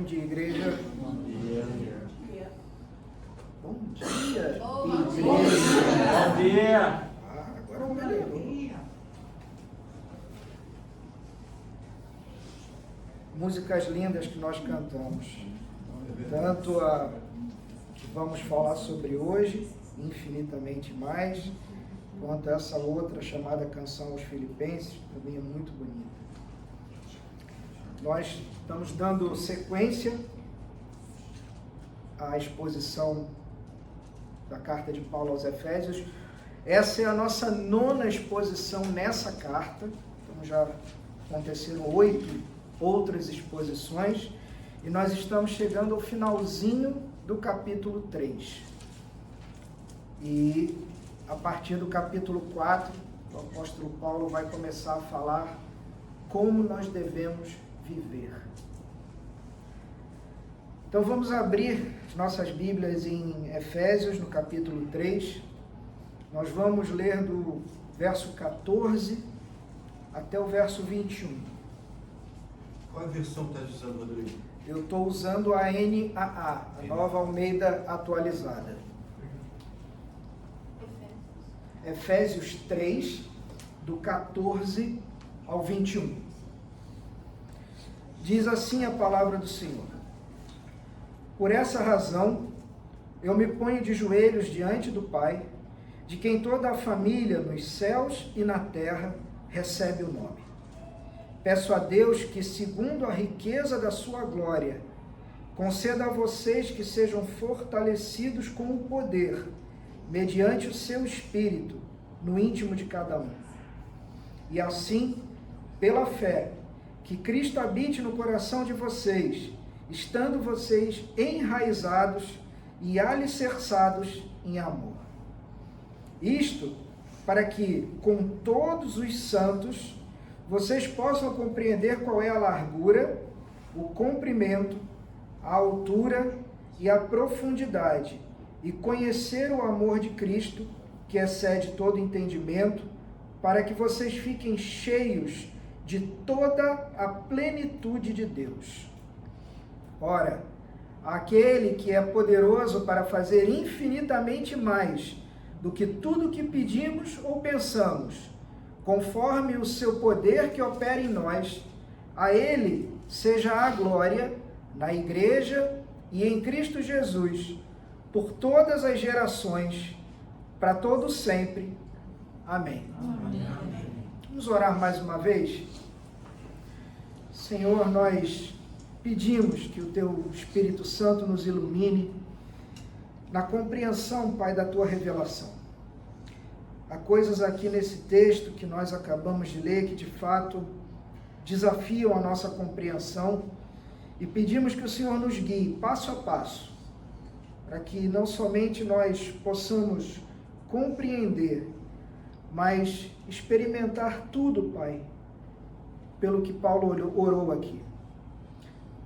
Bom dia, igreja. Bom dia. Bom dia, igreja. Bom dia. Agora melhorou. Músicas lindas que nós cantamos. Tanto a que vamos falar sobre hoje, infinitamente mais, quanto essa outra chamada Canção aos Filipenses, também é muito bonita. Nós estamos dando sequência à exposição da carta de Paulo aos Efésios. Essa é a nossa 9ª exposição nessa carta. Então já aconteceram 8 outras exposições e nós estamos chegando ao finalzinho do capítulo 3. E a partir do capítulo 4, o apóstolo Paulo vai começar a falar como nós devemos viver. Então vamos abrir nossas Bíblias em Efésios, no capítulo 3. Nós vamos ler do verso 14 até o verso 21. Qual a versão está usando, Rodrigo? Eu estou usando a NAA, a Nova Almeida Atualizada. Efésios 3, do 14 ao 21. Diz assim a palavra do Senhor: Por essa razão, eu me ponho de joelhos diante do Pai, de quem toda a família nos céus e na terra recebe o nome. Peço a Deus que, segundo a riqueza da sua glória, conceda a vocês que sejam fortalecidos com o poder, mediante o seu Espírito, no íntimo de cada um. E assim, pela fé, que Cristo habite no coração de vocês, estando vocês enraizados e alicerçados em amor. Isto para que, com todos os santos, vocês possam compreender qual é a largura, o comprimento, a altura e a profundidade, e conhecer o amor de Cristo, que excede todo entendimento, para que vocês fiquem cheios de toda a plenitude de Deus. Ora, aquele que é poderoso para fazer infinitamente mais do que tudo que pedimos ou pensamos, conforme o seu poder que opera em nós, a ele seja a glória na igreja e em Cristo Jesus, por todas as gerações, para todo sempre. Amém. Amém. Vamos orar mais uma vez? Senhor, nós pedimos que o Teu Espírito Santo nos ilumine na compreensão, Pai, da Tua revelação. Há coisas aqui nesse texto que nós acabamos de ler que de fato desafiam a nossa compreensão e pedimos que o Senhor nos guie passo a passo, para que não somente nós possamos compreender, mas experimentar tudo, Pai, pelo que Paulo orou aqui.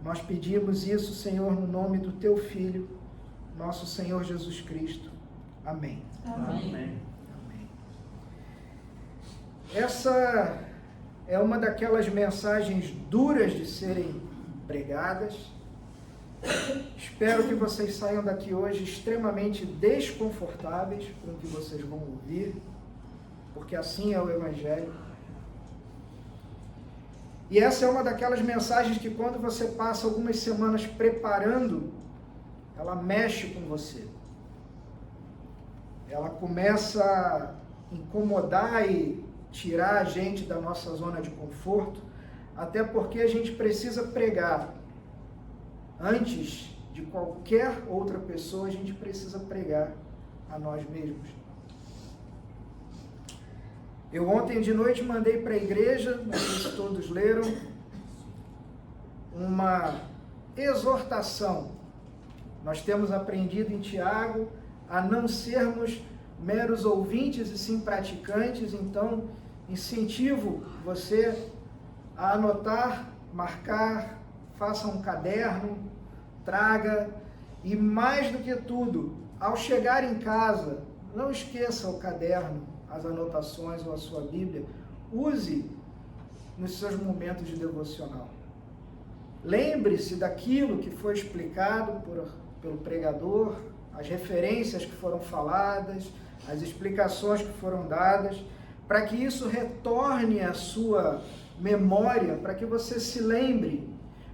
Nós pedimos isso, Senhor, no nome do Teu Filho, nosso Senhor Jesus Cristo. Amém. Amém. Essa é uma daquelas mensagens duras de serem pregadas. Espero que vocês saiam daqui hoje extremamente desconfortáveis com o que vocês vão ouvir, porque assim é o Evangelho. E essa é uma daquelas mensagens que quando você passa algumas semanas preparando, ela mexe com você. Ela começa a incomodar e tirar a gente da nossa zona de conforto, até porque a gente precisa pregar. Antes de qualquer outra pessoa, a gente precisa pregar a nós mesmos. Eu ontem de noite mandei para a igreja, não sei se todos leram, uma exortação. Nós temos aprendido em Tiago a não sermos meros ouvintes e sim praticantes, então incentivo você a anotar, marcar, faça um caderno, traga e mais do que tudo, ao chegar em casa, não esqueça o caderno, as anotações ou a sua Bíblia, use nos seus momentos de devocional. Lembre-se daquilo que foi explicado pelo pregador, as referências que foram faladas, as explicações que foram dadas, para que isso retorne à sua memória, para que você se lembre,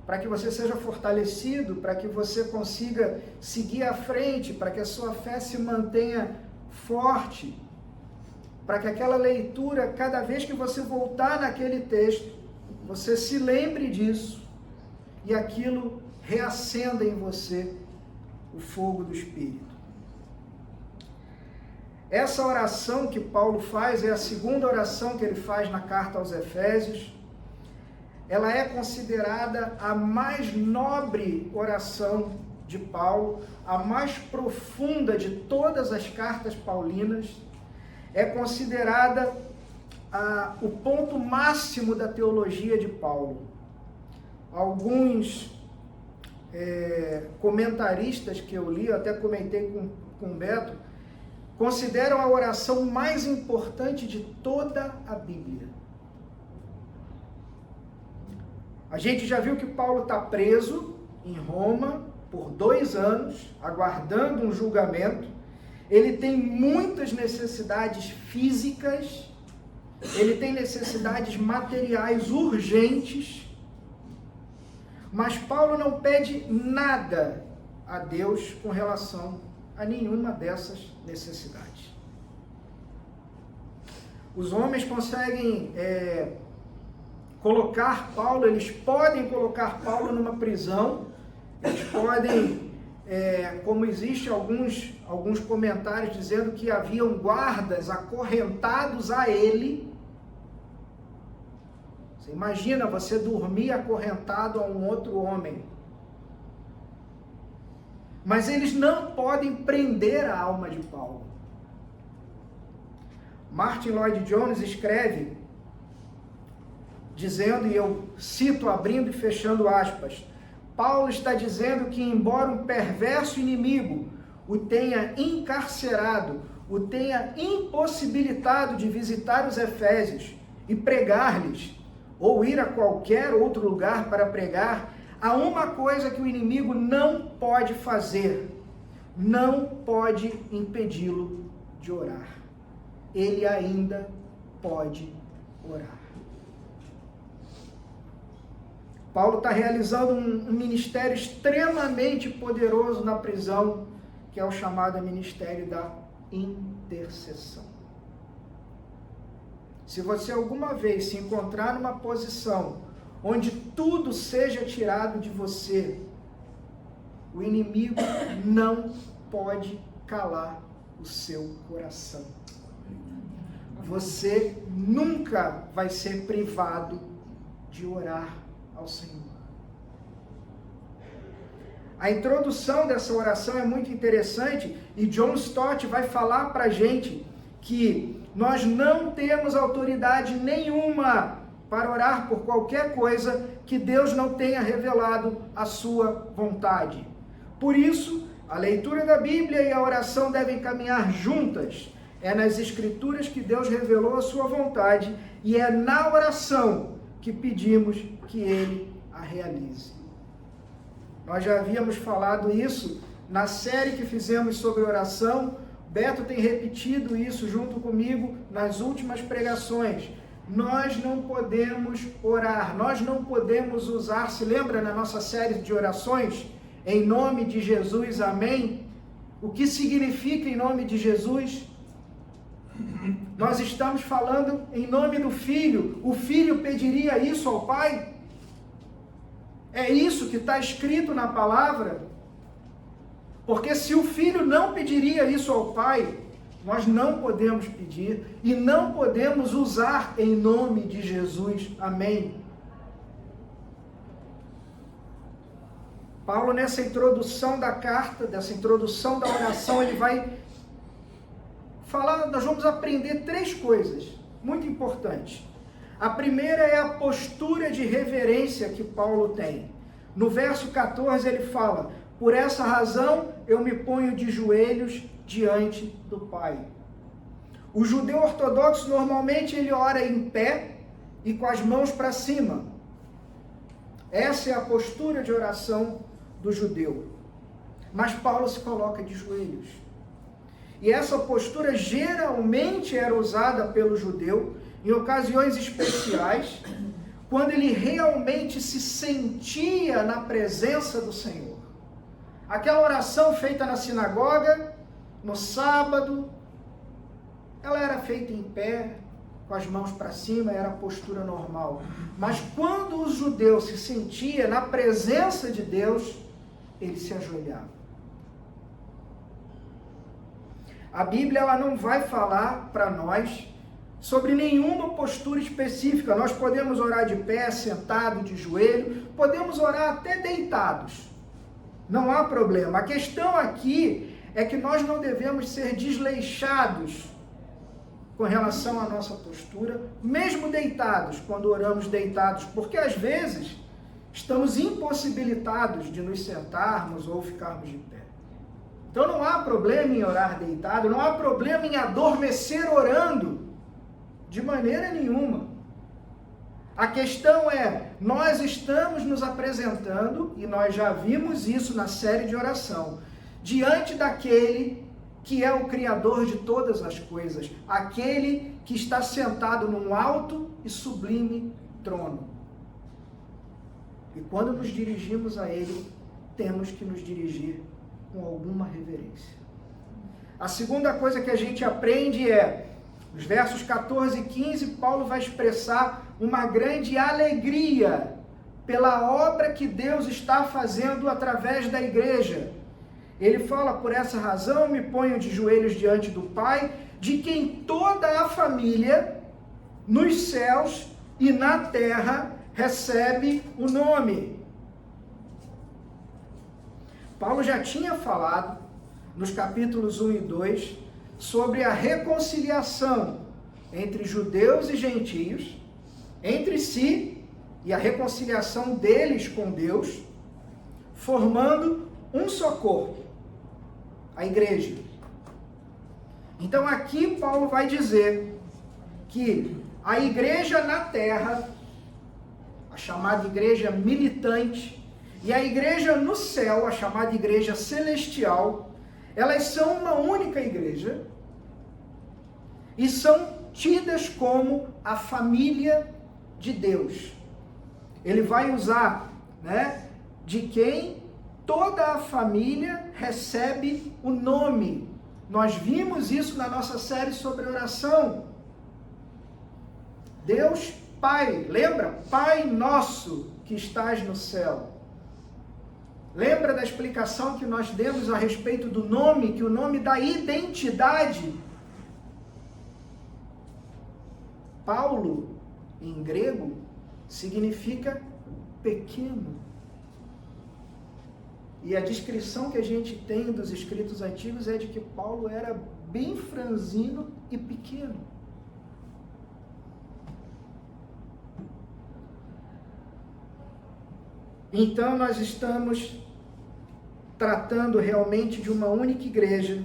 para que você seja fortalecido, para que você consiga seguir à frente, para que a sua fé se mantenha forte, para que aquela leitura, cada vez que você voltar naquele texto, você se lembre disso e aquilo reacenda em você o fogo do Espírito. Essa oração que Paulo faz é a segunda oração que ele faz na carta aos Efésios. Ela é considerada a mais nobre oração de Paulo, a mais profunda de todas as cartas paulinas. É considerada o ponto máximo da teologia de Paulo. Alguns comentaristas que eu li, eu até comentei com o Beto, consideram a oração mais importante de toda a Bíblia. A gente já viu que Paulo está preso em Roma por 2 anos, aguardando um julgamento. Ele tem muitas necessidades físicas, ele tem necessidades materiais urgentes, mas Paulo não pede nada a Deus com relação a nenhuma dessas necessidades. Os homens conseguem colocar Paulo, eles podem colocar Paulo numa prisão, eles podem, como existe alguns comentários dizendo que haviam guardas acorrentados a ele. Você imagina você dormir acorrentado a um outro homem. Mas eles não podem prender a alma de Paulo. Martin Lloyd-Jones escreve, dizendo, e eu cito abrindo e fechando aspas, Paulo está dizendo que embora um perverso inimigo o tenha encarcerado, o tenha impossibilitado de visitar os Efésios e pregar-lhes, ou ir a qualquer outro lugar para pregar, há uma coisa que o inimigo não pode fazer, não pode impedi-lo de orar. Ele ainda pode orar. Paulo está realizando um ministério extremamente poderoso na prisão, que é o chamado ministério da intercessão. Se você alguma vez se encontrar numa posição onde tudo seja tirado de você, o inimigo não pode calar o seu coração. Você nunca vai ser privado de orar ao Senhor. A introdução dessa oração é muito interessante e John Stott vai falar para a gente que nós não temos autoridade nenhuma para orar por qualquer coisa que Deus não tenha revelado a sua vontade. Por isso, a leitura da Bíblia e a oração devem caminhar juntas. É nas Escrituras que Deus revelou a sua vontade e é na oração que pedimos que Ele a realize. Nós já havíamos falado isso na série que fizemos sobre oração. Beto tem repetido isso junto comigo nas últimas pregações. Nós não podemos orar, nós não podemos usar, se lembra na nossa série de orações? Em nome de Jesus, amém? O que significa em nome de Jesus? Nós estamos falando em nome do Filho. O Filho pediria isso ao Pai? É isso que está escrito na palavra? Porque se o Filho não pediria isso ao Pai, nós não podemos pedir e não podemos usar em nome de Jesus. Amém? Paulo, nessa introdução da carta, dessa introdução da oração, ele vai falar, nós vamos aprender 3 coisas muito importantes. A primeira é a postura de reverência que Paulo tem. No verso 14 ele fala, por essa razão eu me ponho de joelhos diante do Pai. O judeu ortodoxo normalmente ele ora em pé e com as mãos para cima. Essa é a postura de oração do judeu. Mas Paulo se coloca de joelhos. E essa postura geralmente era usada pelo judeu em ocasiões especiais, quando ele realmente se sentia na presença do Senhor. Aquela oração feita na sinagoga, no sábado, ela era feita em pé, com as mãos para cima, era a postura normal. Mas quando o judeu se sentia na presença de Deus, ele se ajoelhava. A Bíblia ela não vai falar para nós sobre nenhuma postura específica. Nós podemos orar de pé, sentado, de joelho, podemos orar até deitados. Não há problema. A questão aqui é que nós não devemos ser desleixados com relação à nossa postura, mesmo deitados, quando oramos deitados, porque às vezes estamos impossibilitados de nos sentarmos ou ficarmos de pé. Então não há problema em orar deitado, não há problema em adormecer orando, de maneira nenhuma. A questão é, nós estamos nos apresentando, e nós já vimos isso na série de oração, diante daquele que é o Criador de todas as coisas, aquele que está sentado num alto e sublime trono. E quando nos dirigimos a Ele, temos que nos dirigir com alguma reverência. A segunda coisa que a gente aprende é, nos versos 14 e 15, Paulo vai expressar uma grande alegria pela obra que Deus está fazendo através da igreja. Ele fala, por essa razão me ponho de joelhos diante do Pai, de quem toda a família, nos céus e na terra, recebe o nome. Paulo já tinha falado, nos capítulos 1 e 2, sobre a reconciliação entre judeus e gentios, entre si, e a reconciliação deles com Deus, formando um só corpo, a igreja. Então aqui Paulo vai dizer que a igreja na terra, a chamada igreja militante, e a igreja no céu, a chamada igreja celestial, elas são uma única igreja e são tidas como a família de Deus. Ele vai usar, de quem toda a família recebe o nome. Nós vimos isso na nossa série sobre oração. Deus Pai, lembra? Pai nosso que estás no céu. Lembra da explicação que nós demos a respeito do nome, que o nome dá identidade? Paulo, em grego, significa pequeno. E a descrição que a gente tem dos escritos antigos é de que Paulo era bem franzino e pequeno. Então nós estamos tratando realmente de uma única igreja,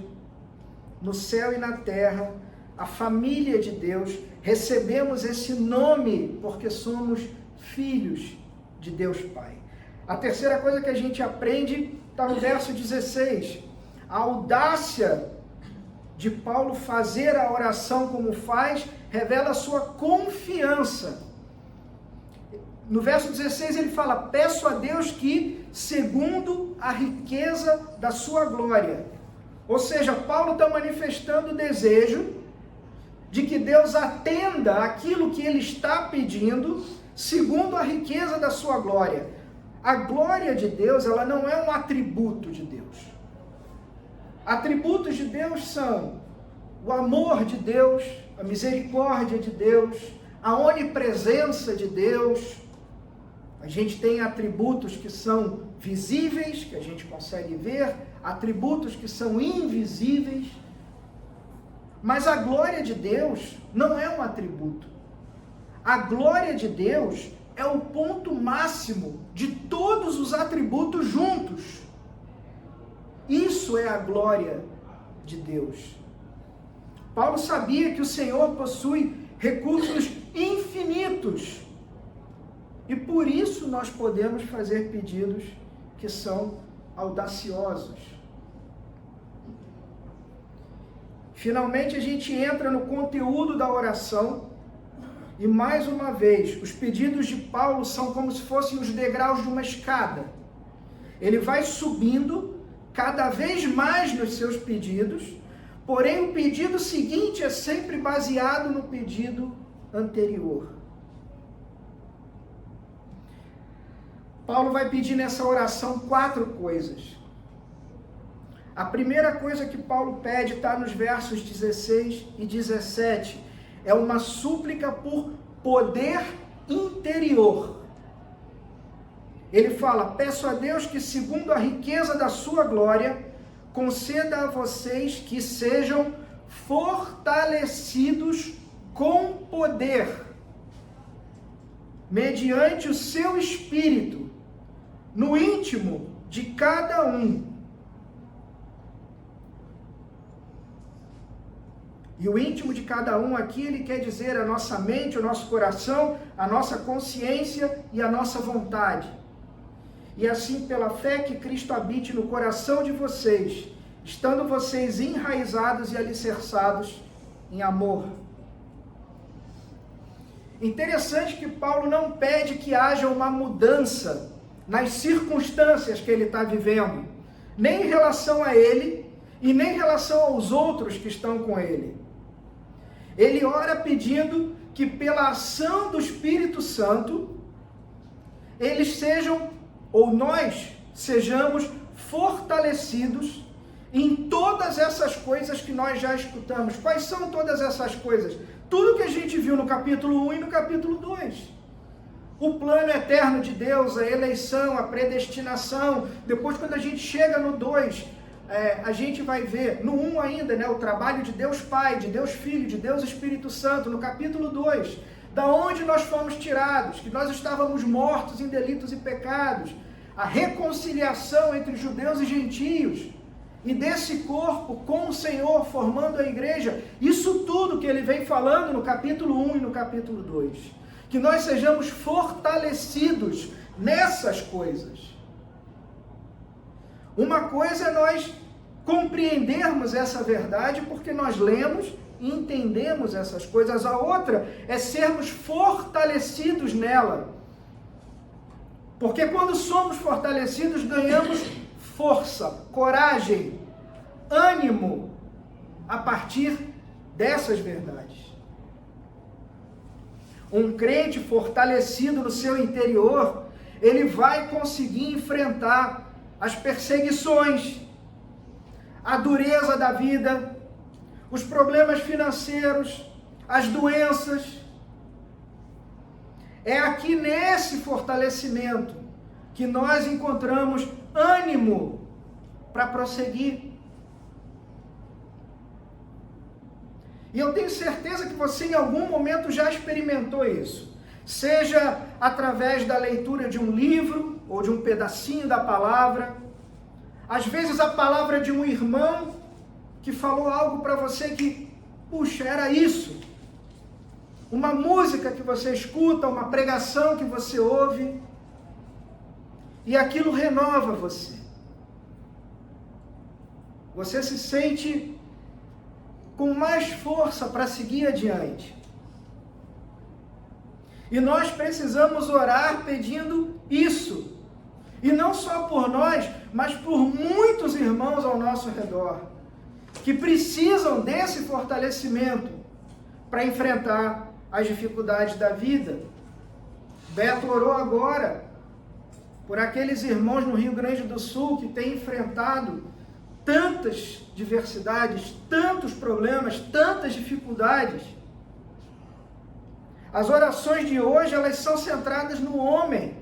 no céu e na terra, a família de Deus. Recebemos esse nome porque somos filhos de Deus Pai. A terceira coisa que a gente aprende está no verso 16. A audácia de Paulo fazer a oração como faz, revela a sua confiança. No verso 16 ele fala, peço a Deus que, segundo a riqueza da sua glória. Ou seja, Paulo está manifestando o desejo de que Deus atenda aquilo que ele está pedindo, segundo a riqueza da sua glória. A glória de Deus, ela não é um atributo de Deus. Atributos de Deus são o amor de Deus, a misericórdia de Deus, a onipresença de Deus. A gente tem atributos que são visíveis, que a gente consegue ver, atributos que são invisíveis. Mas a glória de Deus não é um atributo. A glória de Deus é o ponto máximo de todos os atributos juntos. Isso é a glória de Deus. Paulo sabia que o Senhor possui recursos infinitos E por isso nós podemos fazer pedidos que são audaciosos. Finalmente a gente entra no conteúdo da oração e mais uma vez, os pedidos de Paulo são como se fossem os degraus de uma escada. Ele vai subindo cada vez mais nos seus pedidos, porém o pedido seguinte é sempre baseado no pedido anterior. Paulo vai pedir nessa oração 4 coisas. A primeira coisa que Paulo pede está nos versos 16 e 17. É uma súplica por poder interior. Ele fala: peço a Deus que, segundo a riqueza da sua glória, conceda a vocês que sejam fortalecidos com poder, mediante o seu espírito, no íntimo de cada um. E o íntimo de cada um aqui, ele quer dizer a nossa mente, o nosso coração, a nossa consciência e a nossa vontade. E assim, pela fé, que Cristo habite no coração de vocês, estando vocês enraizados e alicerçados em amor. Interessante que Paulo não pede que haja uma mudança nas circunstâncias que ele está vivendo, nem em relação a ele e nem em relação aos outros que estão com ele. Ele ora pedindo que pela ação do Espírito Santo, eles sejam, ou nós sejamos fortalecidos em todas essas coisas que nós já escutamos. Quais são todas essas coisas? Tudo que a gente viu no capítulo 1 e no capítulo 2. O plano eterno de Deus, a eleição, a predestinação. Depois, quando a gente chega no 2, a gente vai ver, no 1 ainda, né, o trabalho de Deus Pai, de Deus Filho, de Deus Espírito Santo. No capítulo 2, da onde nós fomos tirados, que nós estávamos mortos em delitos e pecados. A reconciliação entre judeus e gentios. E desse corpo com o Senhor, formando a igreja. Isso tudo que ele vem falando no capítulo 1 e no capítulo 2. Que nós sejamos fortalecidos nessas coisas. Uma coisa é nós compreendermos essa verdade porque nós lemos e entendemos essas coisas. A outra é sermos fortalecidos nela. Porque quando somos fortalecidos, ganhamos força, coragem, ânimo a partir dessas verdades. Um crente fortalecido no seu interior, ele vai conseguir enfrentar as perseguições, a dureza da vida, os problemas financeiros, as doenças. É aqui nesse fortalecimento que nós encontramos ânimo para prosseguir. E eu tenho certeza que você em algum momento já experimentou isso. Seja através da leitura de um livro ou de um pedacinho da palavra. Às vezes a palavra de um irmão que falou algo para você que, puxa, era isso. Uma música que você escuta, uma pregação que você ouve. E aquilo renova você. Você se sente com mais força para seguir adiante. E nós precisamos orar pedindo isso. E não só por nós, mas por muitos irmãos ao nosso redor, que precisam desse fortalecimento para enfrentar as dificuldades da vida. Beto orou agora por aqueles irmãos no Rio Grande do Sul que têm enfrentado tantas diversidades, tantos problemas, tantas dificuldades. As orações de hoje, elas são centradas no homem,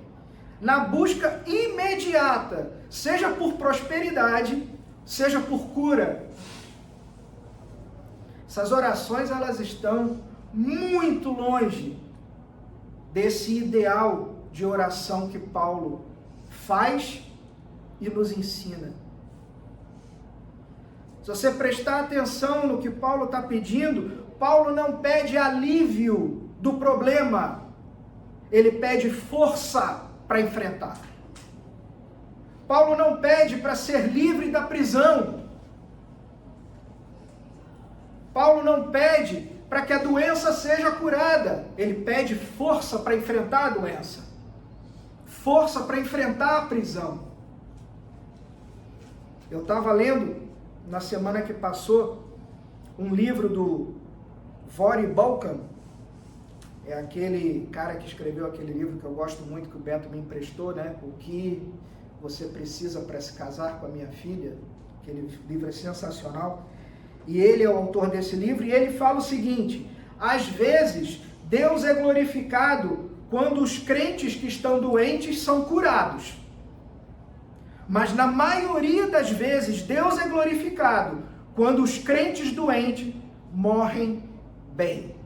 na busca imediata, seja por prosperidade, seja por cura. Essas orações, elas estão muito longe desse ideal de oração que Paulo faz e nos ensina. Se você prestar atenção no que Paulo está pedindo, Paulo não pede alívio do problema. ele pede força para enfrentar. Paulo não pede para ser livre da prisão. Paulo não pede para que a doença seja curada. Ele pede força para enfrentar a doença. Força para enfrentar a prisão. Eu estava lendo, na semana que passou, um livro do Vory Balkan. É aquele cara que escreveu aquele livro que eu gosto muito, que o Beto me emprestou, né? O que você precisa para se casar com a minha filha. Aquele livro é sensacional. E ele é o autor desse livro, e ele fala o seguinte: às vezes Deus é glorificado quando os crentes que estão doentes são curados. Mas na maioria das vezes Deus é glorificado quando os crentes doentes morrem bem.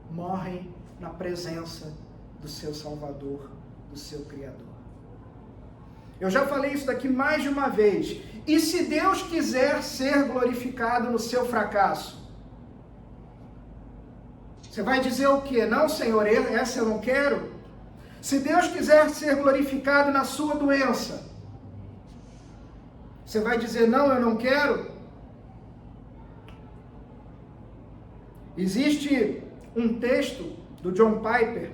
Morrem na presença do seu Salvador, do seu Criador. Eu já falei isso daqui mais de uma vez. E se Deus quiser ser glorificado no seu fracasso? Você vai dizer o quê? Não, Senhor, essa eu não quero. Se Deus quiser ser glorificado na sua doença, você vai dizer, não, eu não quero? Existe um texto do John Piper,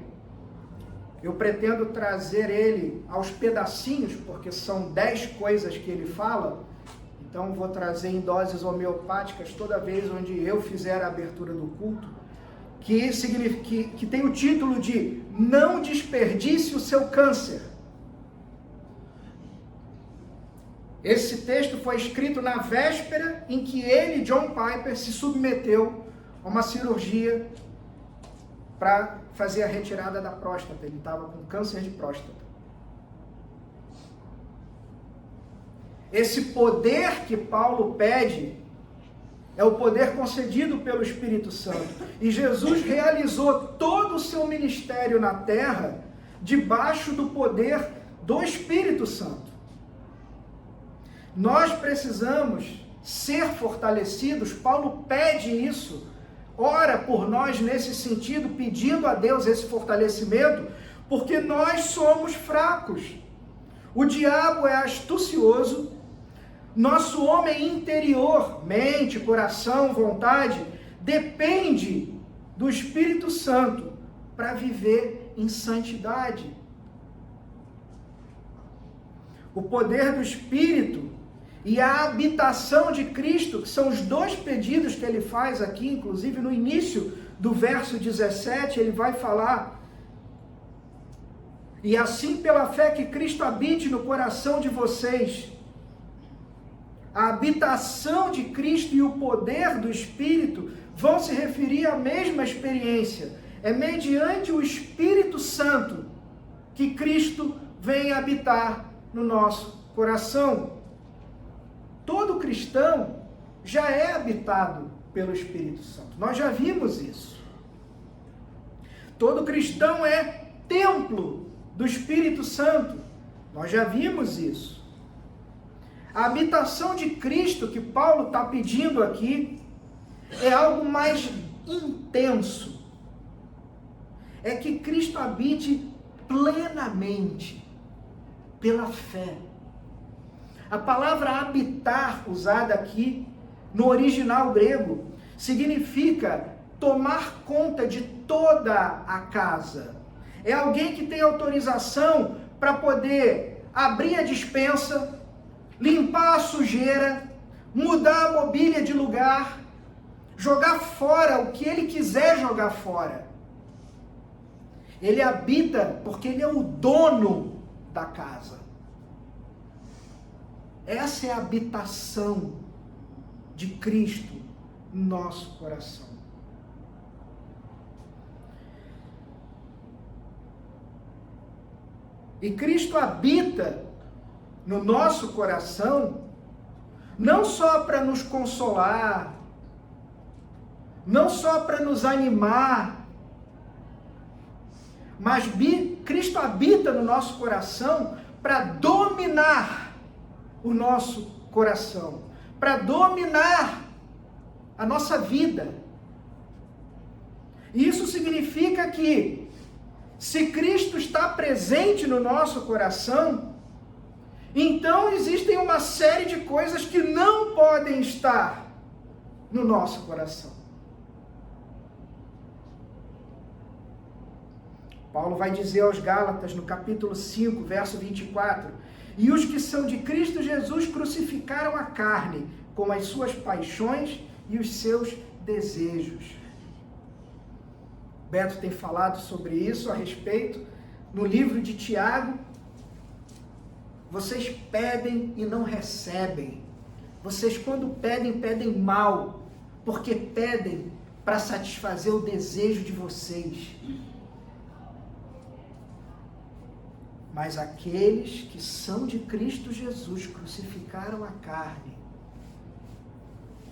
eu pretendo trazer ele aos pedacinhos, porque são 10 coisas que ele fala, então vou trazer em doses homeopáticas toda vez onde eu fizer a abertura do culto, que tem o título de Não Desperdice o Seu Câncer. Esse texto foi escrito na véspera em que ele, John Piper, se submeteu a uma cirurgia para fazer a retirada da próstata. Ele estava com câncer de próstata. Esse poder que Paulo pede é o poder concedido pelo Espírito Santo. E Jesus realizou todo o seu ministério na terra debaixo do poder do Espírito Santo. Nós precisamos ser fortalecidos. Paulo pede isso. Ora por nós nesse sentido, pedindo a Deus esse fortalecimento, porque nós somos fracos. O diabo é astucioso, nosso homem interior, mente, coração, vontade, depende do Espírito Santo para viver em santidade. O poder do Espírito e a habitação de Cristo, que são os dois pedidos que ele faz aqui, inclusive no início do verso 17, ele vai falar: e assim pela fé que Cristo habite no coração de vocês. A habitação de Cristo e o poder do Espírito vão se referir à mesma experiência. É mediante o Espírito Santo que Cristo vem habitar no nosso coração. Todo cristão já é habitado pelo Espírito Santo. Nós já vimos isso. Todo cristão é templo do Espírito Santo. Nós já vimos isso. A habitação de Cristo que Paulo está pedindo aqui é algo mais intenso. É que Cristo habite plenamente pela fé. A palavra habitar, usada aqui no original grego, significa tomar conta de toda a casa. É alguém que tem autorização para poder abrir a despensa, limpar a sujeira, mudar a mobília de lugar, jogar fora o que ele quiser jogar fora. Ele habita porque ele é o dono da casa. Essa é a habitação de Cristo no nosso coração. E Cristo habita no nosso coração, não só para nos consolar, não só para nos animar, mas Cristo habita no nosso coração para dominar o nosso coração, para dominar a nossa vida. E isso significa que Se Cristo está presente no nosso coração, então existem uma série de coisas que não podem estar no nosso coração. Paulo vai dizer aos Gálatas, no capítulo 5, verso 24, e os que são de Cristo Jesus crucificaram a carne com as suas paixões e os seus desejos. Beto tem falado sobre isso a respeito no livro de Tiago. Vocês pedem e não recebem. Vocês, quando pedem, pedem mal, porque pedem para satisfazer o desejo de vocês. Mas aqueles que são de Cristo Jesus crucificaram a carne.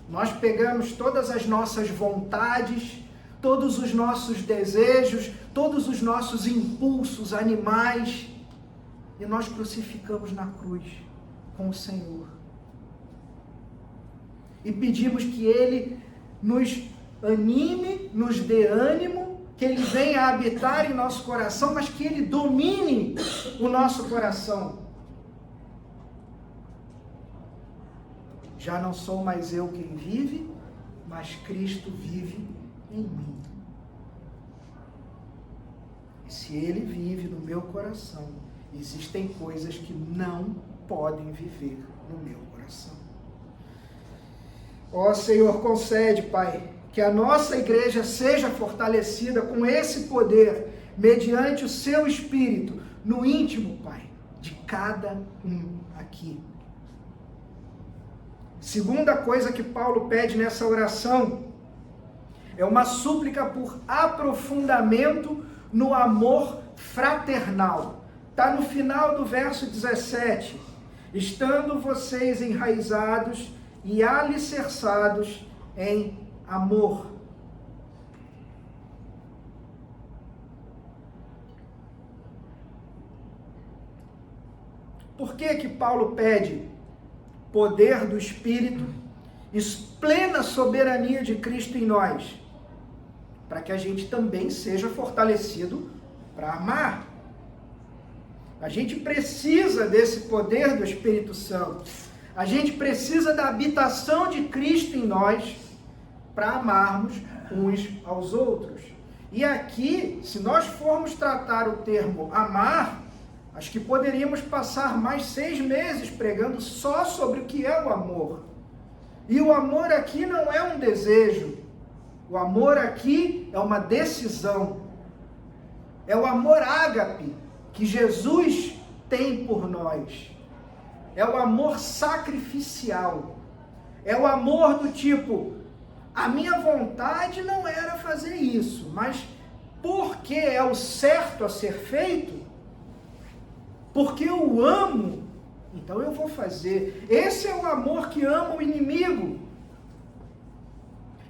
Nós pegamos todas as nossas vontades, todos os nossos desejos, todos os nossos impulsos animais, e nós crucificamos na cruz com o Senhor. E pedimos que Ele nos anime, nos dê ânimo, que Ele venha habitar em nosso coração, mas que Ele domine o nosso coração. Já não sou mais eu quem vive, mas Cristo vive em mim. E se Ele vive no meu coração, existem coisas que não podem viver no meu coração. Ó Senhor, concede, Pai, que a nossa igreja seja fortalecida com esse poder, mediante o Seu Espírito, no íntimo, Pai, de cada um aqui. Segunda coisa que Paulo pede nessa oração é uma súplica por aprofundamento no amor fraternal. Está no final do verso 17. Estando vocês enraizados e alicerçados em amor. Por que Paulo pede poder do Espírito e plena soberania de Cristo em nós? Para que a gente também seja fortalecido para amar. A gente precisa desse poder do Espírito Santo. A gente precisa da habitação de Cristo em nós para amarmos uns aos outros. E aqui, se nós formos tratar o termo amar, acho que poderíamos passar mais 6 meses pregando só sobre o que é o amor. E o amor aqui não é um desejo. O amor aqui é uma decisão. É o amor ágape que Jesus tem por nós. É o amor sacrificial. É o amor do tipo, a minha vontade não era fazer isso, mas porque é o certo a ser feito, porque eu amo, então eu vou fazer. Esse é o amor que ama o inimigo.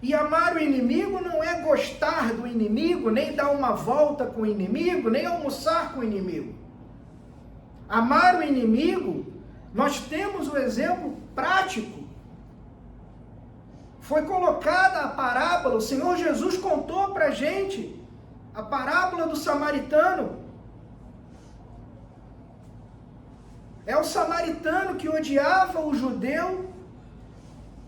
E amar o inimigo não é gostar do inimigo, nem dar uma volta com o inimigo, nem almoçar com o inimigo. Amar o inimigo, nós temos o exemplo prático. Foi colocada a parábola, o Senhor Jesus contou para a gente a parábola do samaritano. É o samaritano que odiava o judeu,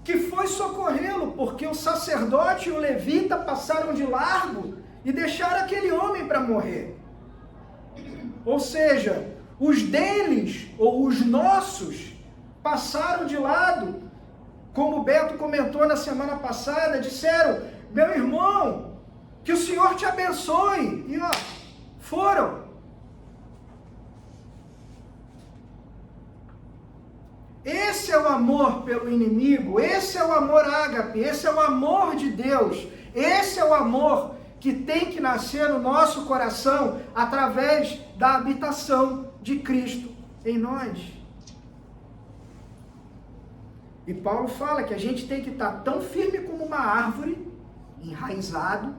que foi socorrê-lo, porque o sacerdote e o levita passaram de largo e deixaram aquele homem para morrer. Ou seja, os deles, ou os nossos, passaram de lado. Como o Beto comentou na semana passada, disseram, meu irmão, que o Senhor te abençoe. E foram. Esse é o amor pelo inimigo, esse é o amor ágape, esse é o amor de Deus, esse é o amor que tem que nascer no nosso coração através da habitação de Cristo em nós. E Paulo fala que a gente tem que estar tão firme como uma árvore, enraizado,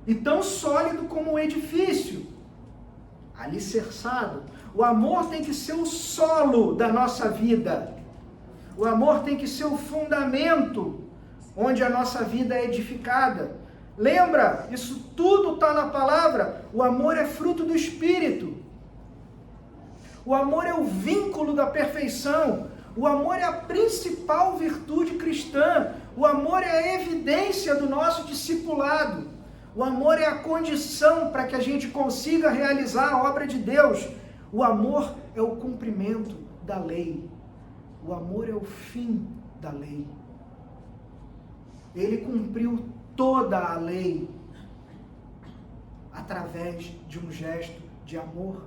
e tão sólido como um edifício, alicerçado. O amor tem que ser o solo da nossa vida. O amor tem que ser o fundamento onde a nossa vida é edificada. Lembra? Isso tudo está na palavra. O amor é fruto do Espírito. O amor é o vínculo da perfeição. O amor é a principal virtude cristã. O amor é a evidência do nosso discipulado. O amor é a condição para que a gente consiga realizar a obra de Deus. O amor é o cumprimento da lei. O amor é o fim da lei. Ele cumpriu toda a lei através de um gesto de amor.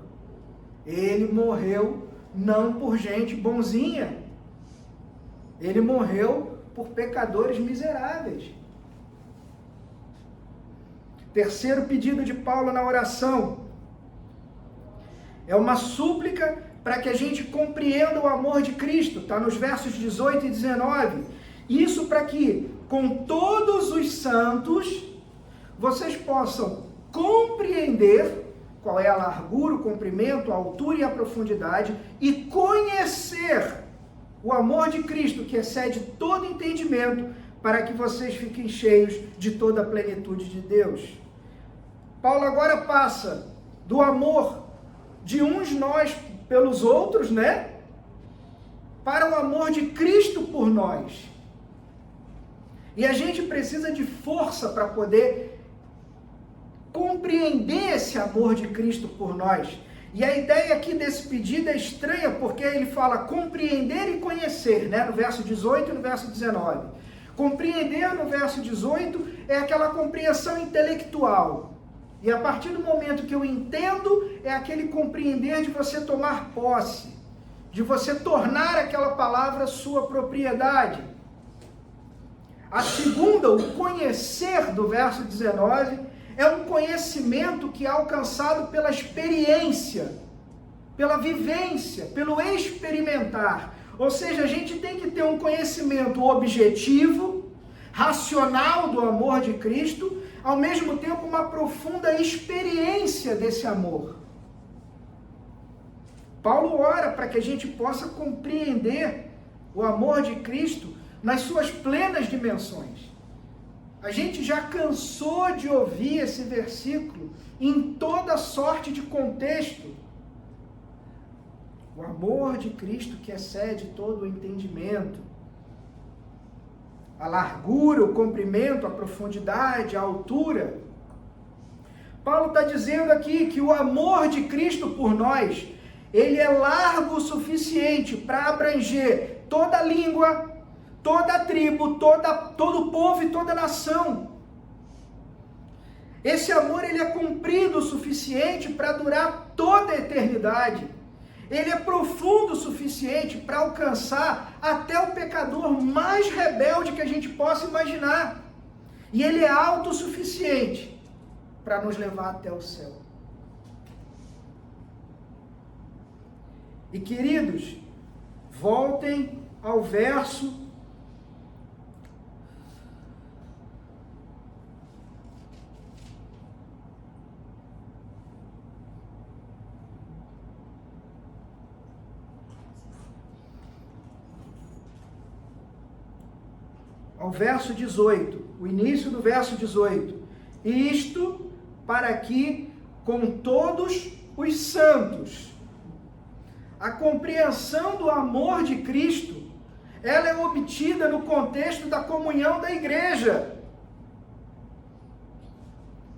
Ele morreu não por gente bonzinha. Ele morreu por pecadores miseráveis. Terceiro pedido de Paulo na oração é uma súplica para que a gente compreenda o amor de Cristo. Está nos versos 18 e 19. Isso para que, com todos os santos, vocês possam compreender qual é a largura, o comprimento, a altura e a profundidade, e conhecer o amor de Cristo, que excede todo entendimento, para que vocês fiquem cheios de toda a plenitude de Deus. Paulo agora passa do amor de uns nós pelos outros, né? Para o amor de Cristo por nós. E a gente precisa de força para poder compreender esse amor de Cristo por nós. E a ideia aqui desse pedido é estranha, porque ele fala compreender e conhecer, né? No verso 18 e no verso 19. Compreender no verso 18 é aquela compreensão intelectual. E a partir do momento que eu entendo, é aquele compreender de você tomar posse, de você tornar aquela palavra sua propriedade. A segunda, o conhecer do verso 19, é um conhecimento que é alcançado pela experiência, pela vivência, pelo experimentar. Ou seja, a gente tem que ter um conhecimento objetivo, racional do amor de Cristo, ao mesmo tempo uma profunda experiência desse amor. Paulo ora para que a gente possa compreender o amor de Cristo nas suas plenas dimensões. A gente já cansou de ouvir esse versículo em toda sorte de contexto. O amor de Cristo que excede todo o entendimento. A largura, o comprimento, a profundidade, a altura. Paulo está dizendo aqui que o amor de Cristo por nós, ele é largo o suficiente para abranger toda a língua, toda a tribo, todo o povo e toda a nação. Esse amor ele é comprido o suficiente para durar toda a eternidade. Ele é profundo o suficiente para alcançar até o pecador mais rebelde que a gente possa imaginar. E ele é alto o suficiente para nos levar até o céu. E queridos, voltem ao verso ao verso 18, o início do verso 18. Isto para que com todos os santos. A compreensão do amor de Cristo, ela é obtida no contexto da comunhão da igreja.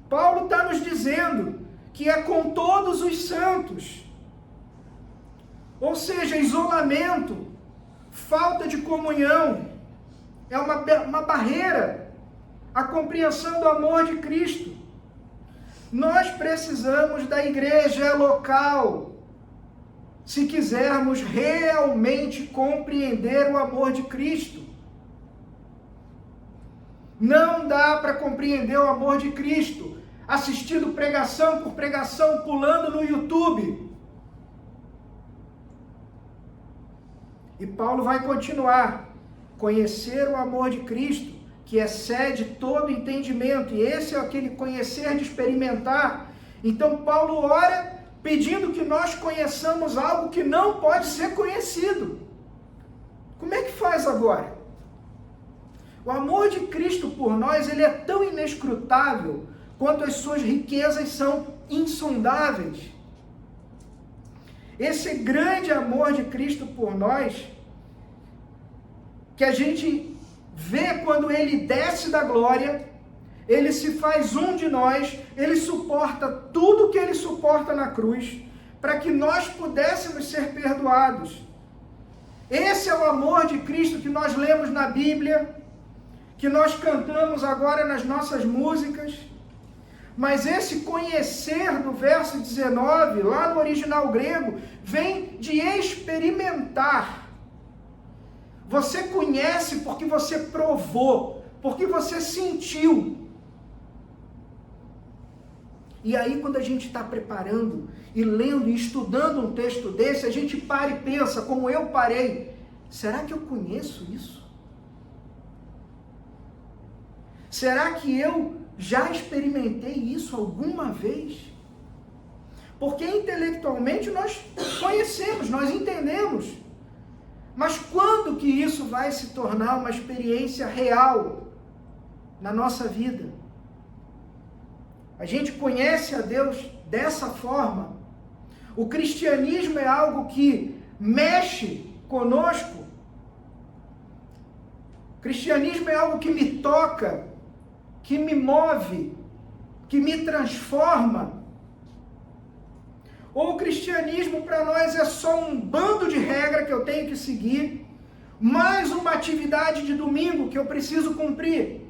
Paulo está nos dizendo que é com todos os santos. Ou seja, isolamento, falta de comunhão, é uma barreira à compreensão do amor de Cristo. Nós precisamos da igreja local, se quisermos realmente compreender o amor de Cristo. Não dá para compreender o amor de Cristo assistindo pregação por pregação, pulando no YouTube. E Paulo vai continuar. Conhecer o amor de Cristo, que excede todo entendimento, e esse é aquele conhecer de experimentar. Então Paulo ora pedindo que nós conheçamos algo que não pode ser conhecido. Como é que faz agora? O amor de Cristo por nós, ele é tão inescrutável quanto as suas riquezas são insondáveis. Esse grande amor de Cristo por nós, que a gente vê quando ele desce da glória, ele se faz um de nós, ele suporta tudo que ele suporta na cruz, para que nós pudéssemos ser perdoados. Esse é o amor de Cristo que nós lemos na Bíblia, que nós cantamos agora nas nossas músicas. Mas esse conhecer do verso 19, lá no original grego, vem de experimentar. Você conhece porque você provou, porque você sentiu. E aí, quando a gente está preparando e lendo e estudando um texto desse, a gente para e pensa, como eu parei, será que eu conheço isso? Será que eu já experimentei isso alguma vez? Porque intelectualmente nós conhecemos, nós entendemos. Mas quando que isso vai se tornar uma experiência real na nossa vida? A gente conhece a Deus dessa forma. O cristianismo é algo que mexe conosco. O cristianismo é algo que me toca, que me move, que me transforma. Ou o cristianismo para nós é só um bando de regra que eu tenho que seguir, mais uma atividade de domingo que eu preciso cumprir.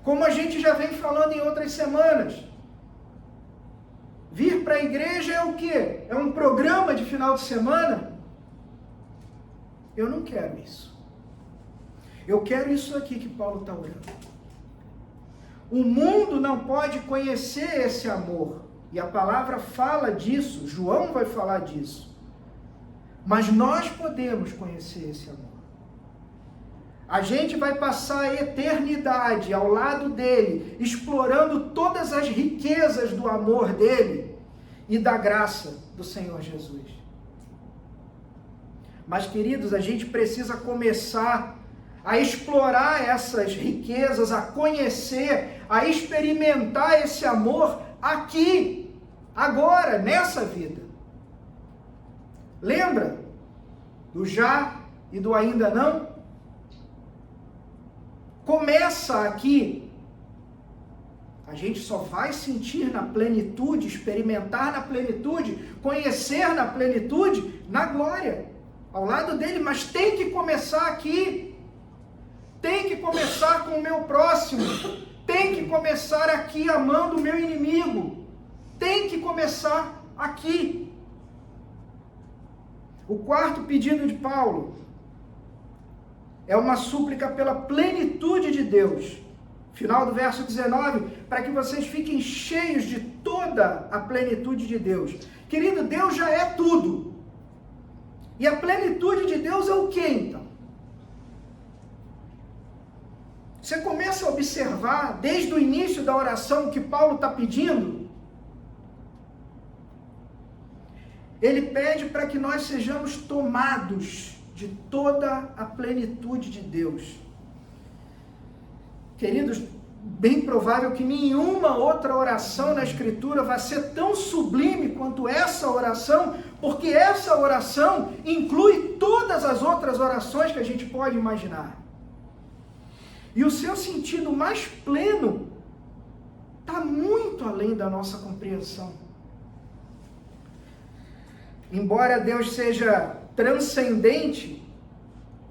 Como a gente já vem falando em outras semanas. Vir para a igreja é o quê? É um programa de final de semana? Eu não quero isso. Eu quero isso aqui que Paulo está orando. O mundo não pode conhecer esse amor. E a palavra fala disso, João vai falar disso. Mas nós podemos conhecer esse amor. A gente vai passar a eternidade ao lado dele, explorando todas as riquezas do amor dele e da graça do Senhor Jesus. Mas, queridos, a gente precisa começar a explorar essas riquezas, a conhecer, a experimentar esse amor aqui, agora, nessa vida. Lembra do já e do ainda não? Começa aqui. A gente só vai sentir na plenitude, experimentar na plenitude, conhecer na plenitude, na glória, ao lado dele, mas tem que começar aqui. Tem que começar com o meu próximo. Tem que começar aqui amando o meu inimigo. Tem que começar aqui. O quarto pedido de Paulo é uma súplica pela plenitude de Deus. Final do verso 19, para que vocês fiquem cheios de toda a plenitude de Deus. Querido, Deus já é tudo. E a plenitude de Deus é o quê, então? Você começa a observar, desde o início da oração, o que Paulo está pedindo. Ele pede para que nós sejamos tomados de toda a plenitude de Deus. Queridos, bem provável que nenhuma outra oração na Escritura vai ser tão sublime quanto essa oração, porque essa oração inclui todas as outras orações que a gente pode imaginar. E o seu sentido mais pleno está muito além da nossa compreensão. Embora Deus seja transcendente,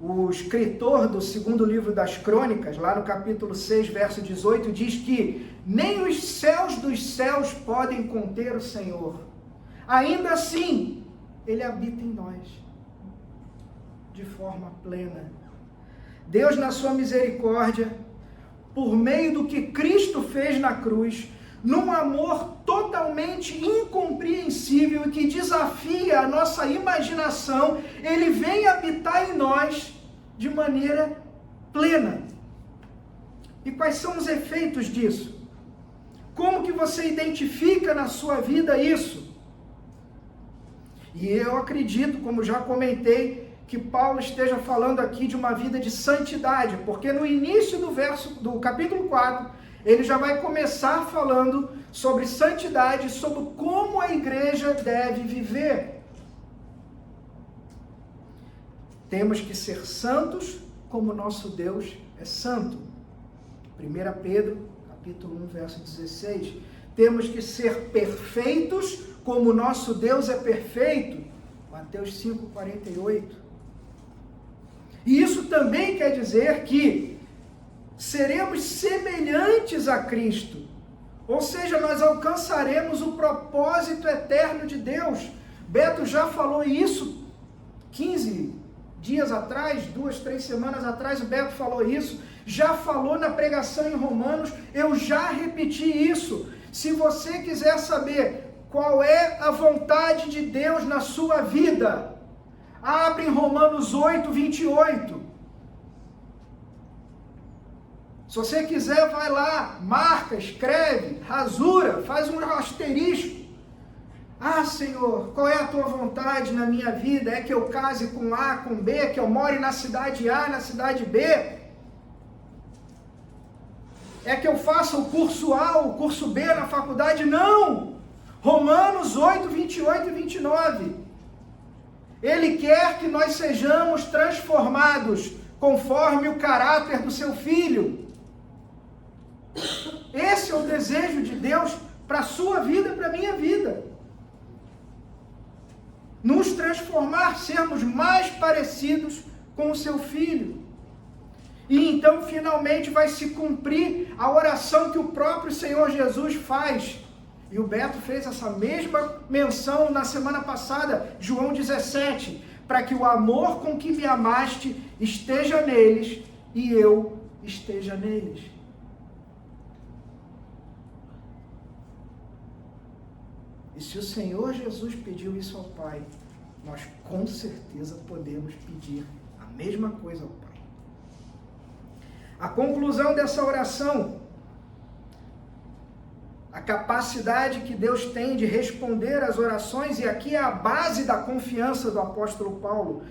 o escritor do segundo livro das Crônicas, lá no capítulo 6, verso 18, diz que nem os céus dos céus podem conter o Senhor. Ainda assim, Ele habita em nós, de forma plena. Deus, na sua misericórdia, por meio do que Cristo fez na cruz, num amor totalmente incompreensível e que desafia a nossa imaginação, Ele vem habitar em nós de maneira plena. E quais são os efeitos disso? Como que você identifica na sua vida isso? E eu acredito, como já comentei, que Paulo esteja falando aqui de uma vida de santidade, porque no início do capítulo 4, ele já vai começar falando sobre santidade, sobre como a igreja deve viver. Temos que ser santos como nosso Deus é santo. 1 Pedro, capítulo 1, verso 16. Temos que ser perfeitos como nosso Deus é perfeito. Mateus 5, 48. E isso também quer dizer que seremos semelhantes a Cristo. Ou seja, nós alcançaremos o propósito eterno de Deus. Beto já falou isso 15 dias atrás, 2, 3 semanas atrás, o Beto falou isso. Já falou na pregação em Romanos, eu já repeti isso. Se você quiser saber qual é a vontade de Deus na sua vida, abre em Romanos 8, 28. Se você quiser, vai lá, marca, escreve, rasura, faz um asterisco. Ah, Senhor, qual é a tua vontade na minha vida? É que eu case com A, com B, que eu more na cidade A, na cidade B? É que eu faça o curso A, o curso B na faculdade? Não! Romanos 8, 28 e 29. Ele quer que nós sejamos transformados conforme o caráter do seu Filho. Esse é o desejo de Deus para a sua vida e para a minha vida. Nos transformar, sermos mais parecidos com o seu Filho. E então, finalmente, vai se cumprir a oração que o próprio Senhor Jesus faz. E o Beto fez essa mesma menção na semana passada, João 17, para que o amor com que me amaste esteja neles e eu esteja neles. E se o Senhor Jesus pediu isso ao Pai, nós com certeza podemos pedir a mesma coisa ao Pai. A conclusão dessa oração, a capacidade que Deus tem de responder às orações, e aqui é a base da confiança do apóstolo Paulo.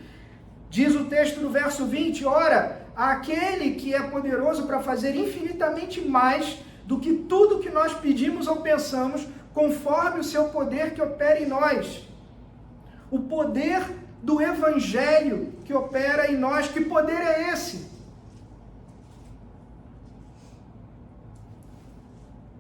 Diz o texto do verso 20, ora, aquele que é poderoso para fazer infinitamente mais do que tudo que nós pedimos ou pensamos, conforme o seu poder que opera em nós. O poder do Evangelho que opera em nós, que poder é esse?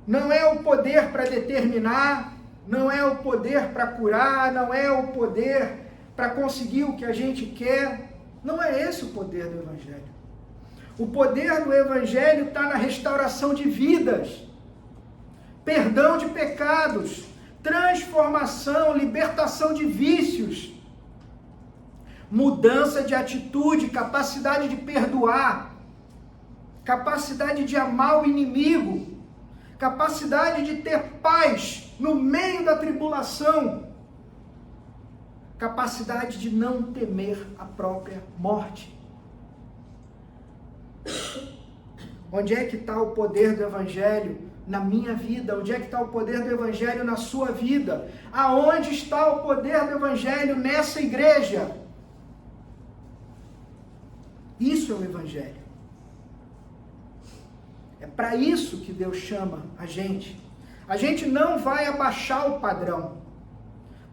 Não é o poder para determinar, não é o poder para curar, não é o poder para conseguir o que a gente quer. Não é esse o poder do Evangelho. O poder do Evangelho está na restauração de vidas, perdão de pecados, transformação, libertação de vícios, mudança de atitude, capacidade de perdoar, capacidade de amar o inimigo, capacidade de ter paz no meio da tribulação, capacidade de não temer a própria morte. Onde é que está o poder do Evangelho na minha vida? Onde é que está o poder do Evangelho na sua vida? Aonde está o poder do Evangelho nessa igreja? Isso é o Evangelho. É para isso que Deus chama a gente. A gente não vai abaixar o padrão,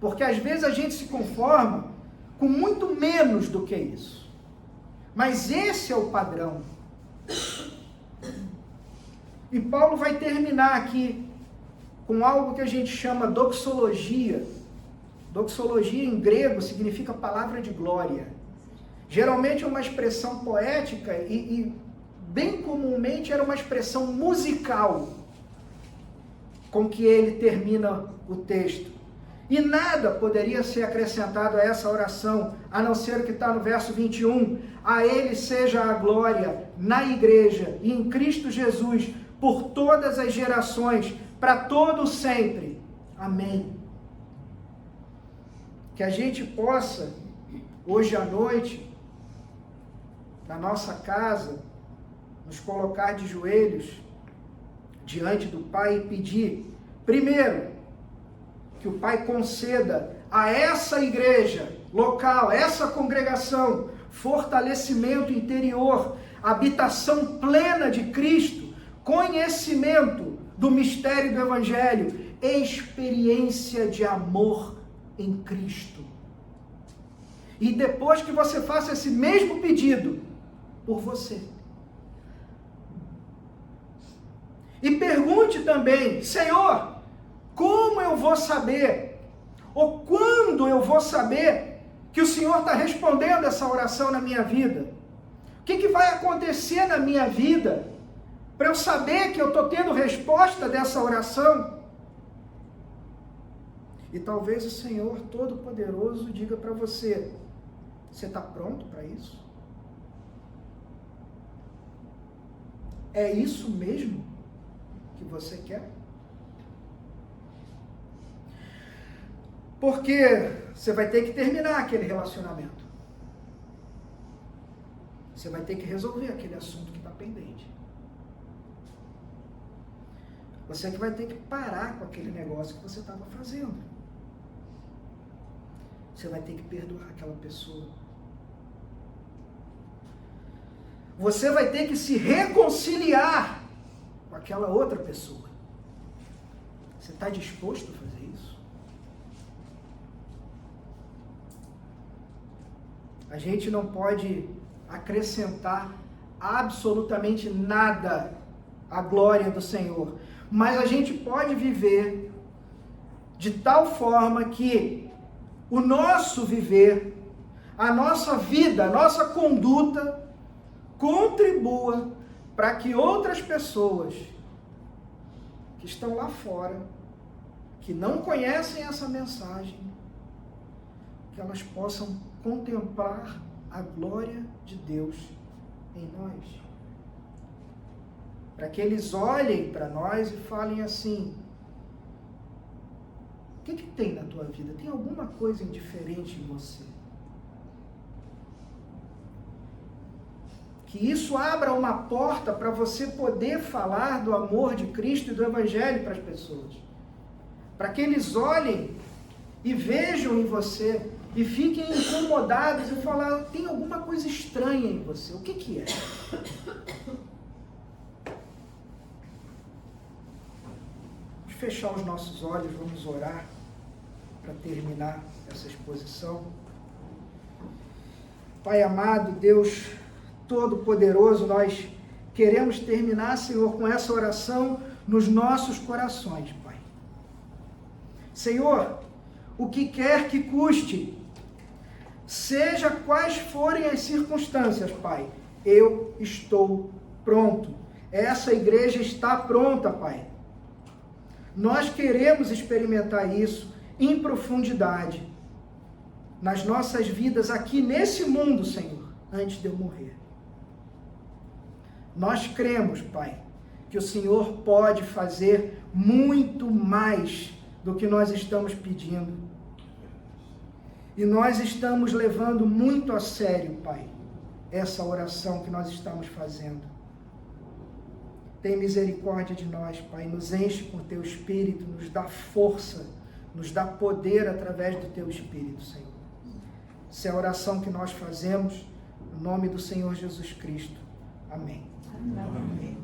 porque às vezes a gente se conforma com muito menos do que isso. Mas esse é o padrão. E Paulo vai terminar aqui com algo que a gente chama doxologia. Doxologia em grego significa palavra de glória. Geralmente é uma expressão poética e bem comumente era uma expressão musical com que ele termina o texto. E nada poderia ser acrescentado a essa oração, a não ser o que está no verso 21. A ele seja a glória na igreja e em Cristo Jesus, por todas as gerações, para todo sempre. Amém. Que a gente possa, hoje à noite, na nossa casa, nos colocar de joelhos diante do Pai e pedir, primeiro, que o Pai conceda a essa igreja local, essa congregação, fortalecimento interior, habitação plena de Cristo, conhecimento do mistério do Evangelho, experiência de amor em Cristo. E depois que você faça esse mesmo pedido por você. E pergunte também, Senhor, como eu vou saber, ou quando eu vou saber que o Senhor está respondendo essa oração na minha vida? O que vai acontecer na minha vida para eu saber que eu estou tendo resposta dessa oração? E talvez o Senhor Todo-Poderoso diga para você, você está pronto para isso? É isso mesmo que você quer? Porque você vai ter que terminar aquele relacionamento. Você vai ter que resolver aquele assunto que está pendente. Você que vai ter que parar com aquele negócio que você estava fazendo. Você vai ter que perdoar aquela pessoa. Você vai ter que se reconciliar com aquela outra pessoa. Você está disposto a fazer isso? A gente não pode acrescentar absolutamente nada à glória do Senhor, mas a gente pode viver de tal forma que o nosso viver, a nossa vida, a nossa conduta contribua para que outras pessoas que estão lá fora, que não conhecem essa mensagem, que elas possam contemplar a glória de Deus em nós. Para que eles olhem para nós e falem assim, o que tem na tua vida? Tem alguma coisa indiferente em você? Que isso abra uma porta para você poder falar do amor de Cristo e do Evangelho para as pessoas. Para que eles olhem e vejam em você e fiquem incomodados e falar, tem alguma coisa estranha em você. O que é? Vamos fechar os nossos olhos, vamos orar para terminar essa exposição. Pai amado, Deus Todo-Poderoso, nós queremos terminar, Senhor, com essa oração nos nossos corações, Pai. Senhor, o que quer que custe, seja quais forem as circunstâncias, Pai, eu estou pronto. Essa igreja está pronta, Pai. Nós queremos experimentar isso em profundidade nas nossas vidas aqui nesse mundo, Senhor, antes de eu morrer. Nós cremos, Pai, que o Senhor pode fazer muito mais do que nós estamos pedindo. E nós estamos levando muito a sério, Pai, essa oração que nós estamos fazendo. Tem misericórdia de nós, Pai, nos enche com o Teu Espírito, nos dá força, nos dá poder através do Teu Espírito, Senhor. Essa é a oração que nós fazemos, no nome do Senhor Jesus Cristo. Amém. Amém.